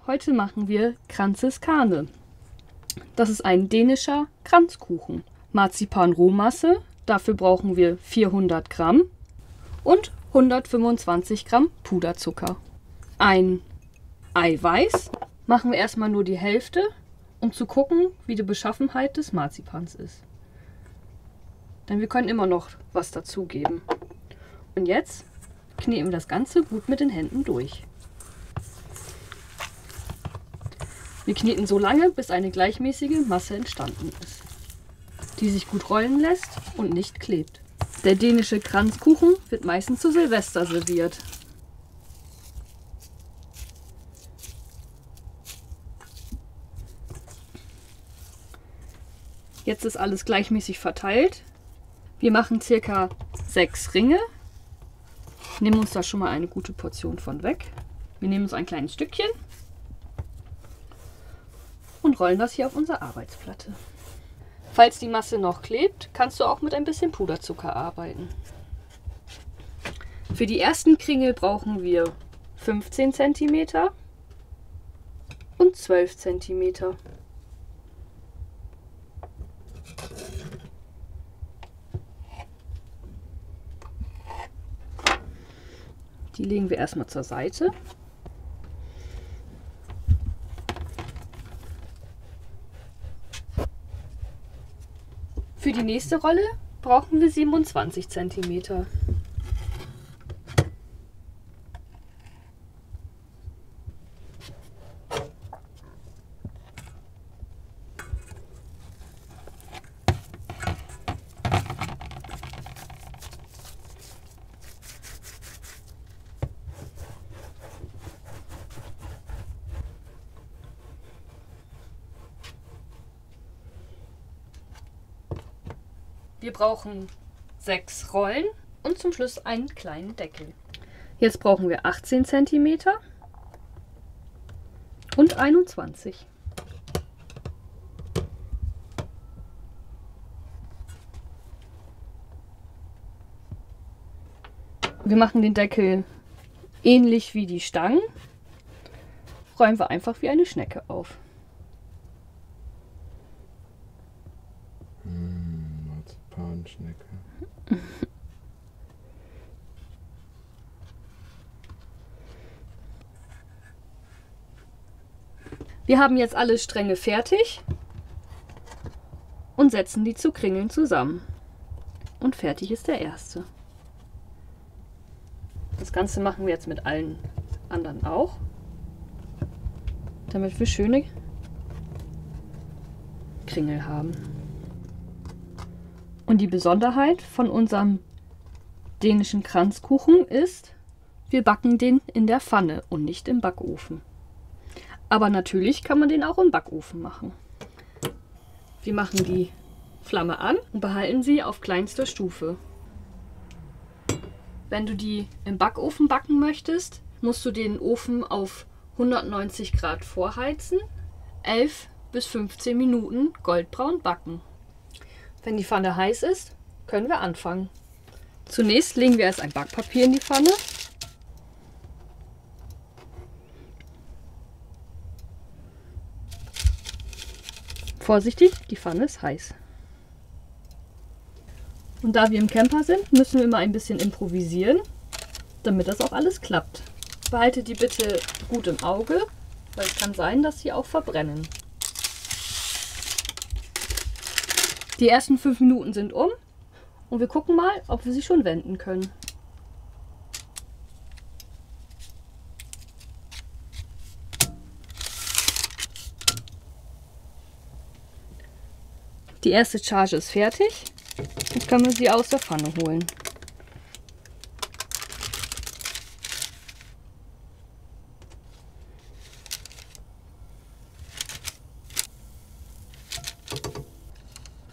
Heute machen wir Kranziskane. Das ist ein dänischer Kranzkuchen. Marzipan-Rohmasse, dafür brauchen wir 400 Gramm und 125 Gramm Puderzucker. Ein Eiweiß machen wir erstmal nur die Hälfte, um zu gucken, wie die Beschaffenheit des Marzipans ist. Denn wir können immer noch was dazugeben. Und jetzt kneten wir das Ganze gut mit den Händen durch. Wir kneten so lange, bis eine gleichmäßige Masse entstanden ist, die sich gut rollen lässt und nicht klebt. Der dänische Kranzkuchen wird meistens zu Silvester serviert. Jetzt ist alles gleichmäßig verteilt. Wir machen ca. 6 Ringe. Nehmen uns da schon mal eine gute Portion von weg. Wir nehmen uns ein kleines Stückchen und rollen das hier auf unsere Arbeitsplatte. Falls die Masse noch klebt, kannst du auch mit ein bisschen Puderzucker arbeiten. Für die ersten Kringel brauchen wir 15 cm und 12 cm. Die legen wir erstmal zur Seite. Für die nächste Rolle brauchen wir 27 cm. Wir brauchen 6 Rollen und zum Schluss einen kleinen Deckel. Jetzt brauchen wir 18 cm und 21. Wir machen den Deckel ähnlich wie die Stangen. Rollen wir einfach wie eine Schnecke auf. Marzipanschnecke. Wir haben jetzt alle Stränge fertig und setzen die zu Kringeln zusammen. Und fertig ist der erste. Das Ganze machen wir jetzt mit allen anderen auch, damit wir schöne Kringel haben. Und die Besonderheit von unserem dänischen Kranzkuchen ist, wir backen den in der Pfanne und nicht im Backofen. Aber natürlich kann man den auch im Backofen machen. Wir machen die Flamme an und behalten sie auf kleinster Stufe. Wenn du die im Backofen backen möchtest, musst du den Ofen auf 190 Grad vorheizen, 11 bis 15 Minuten goldbraun backen. Wenn die Pfanne heiß ist, können wir anfangen. Zunächst legen wir erst ein Backpapier in die Pfanne. Vorsichtig, die Pfanne ist heiß. Und da wir im Camper sind, müssen wir immer ein bisschen improvisieren, damit das auch alles klappt. Behalte die bitte gut im Auge, weil es kann sein, dass sie auch verbrennen. Die ersten 5 Minuten sind um und wir gucken mal, ob wir sie schon wenden können. Die erste Charge ist fertig. Jetzt können wir sie aus der Pfanne holen.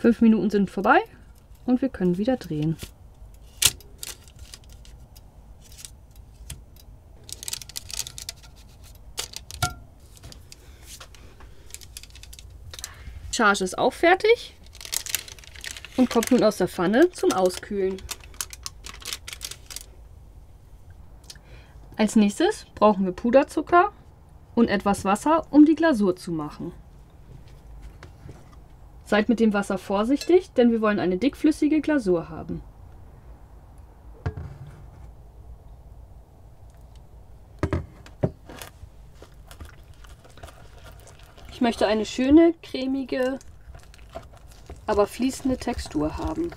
Fünf Minuten sind vorbei und wir können wieder drehen. Die Charge ist auch fertig und kommt nun aus der Pfanne zum Auskühlen. Als nächstes brauchen wir Puderzucker und etwas Wasser, um die Glasur zu machen. Seid mit dem Wasser vorsichtig, denn wir wollen eine dickflüssige Glasur haben. Ich möchte eine schöne, cremige, aber fließende Textur haben.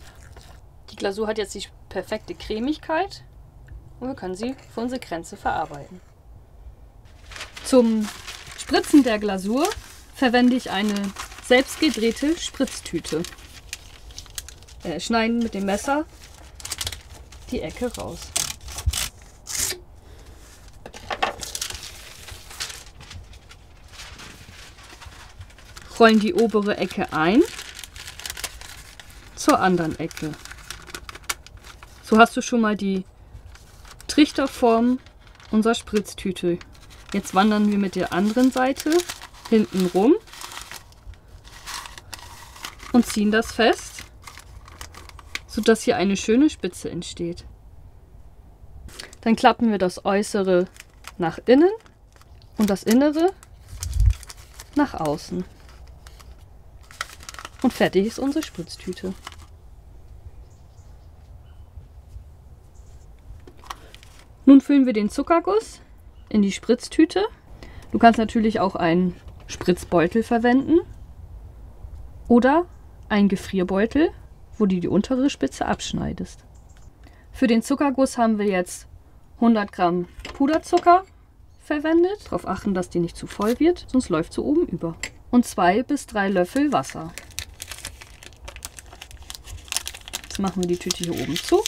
Die Glasur hat jetzt die perfekte Cremigkeit und wir können sie für unsere Kränze verarbeiten. Zum Spritzen der Glasur verwende ich eine selbstgedrehte Spritztüte. Schneiden mit dem Messer die Ecke raus. Rollen die obere Ecke ein zur anderen Ecke. So hast du schon mal die Trichterform unserer Spritztüte. Jetzt wandern wir mit der anderen Seite hinten rum und ziehen das fest, sodass hier eine schöne Spitze entsteht. Dann klappen wir das Äußere nach innen und das Innere nach außen. Und fertig ist unsere Spritztüte. Nun füllen wir den Zuckerguss in die Spritztüte. Du kannst natürlich auch einen Spritzbeutel verwenden oder einen Gefrierbeutel, wo du die untere Spitze abschneidest. Für den Zuckerguss haben wir jetzt 100 Gramm Puderzucker verwendet. Darauf achten, dass die nicht zu voll wird, sonst läuft sie oben über. Und 2 bis 3 Löffel Wasser. Jetzt machen wir die Tüte hier oben zu.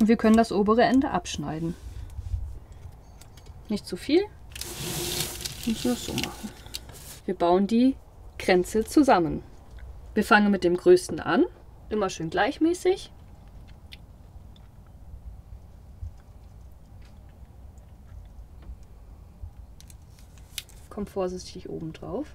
Und wir können das obere Ende abschneiden. Nicht zu viel. Müssen wir es so machen. Wir bauen die Kränze zusammen. Wir fangen mit dem größten an. Immer schön gleichmäßig. Kommt vorsichtig oben drauf.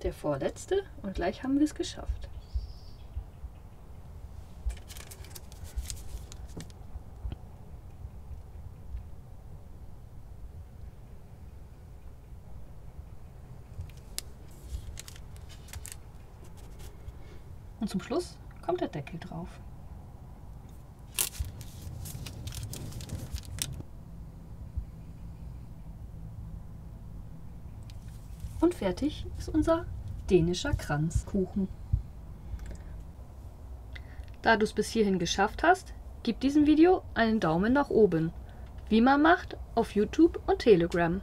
Der vorletzte und gleich haben wir es geschafft. Und zum Schluss kommt der Deckel drauf. Und fertig ist unser dänischer Kranzkuchen. Da du es bis hierhin geschafft hast, gib diesem Video einen Daumen nach oben, wie man macht auf YouTube und Telegram.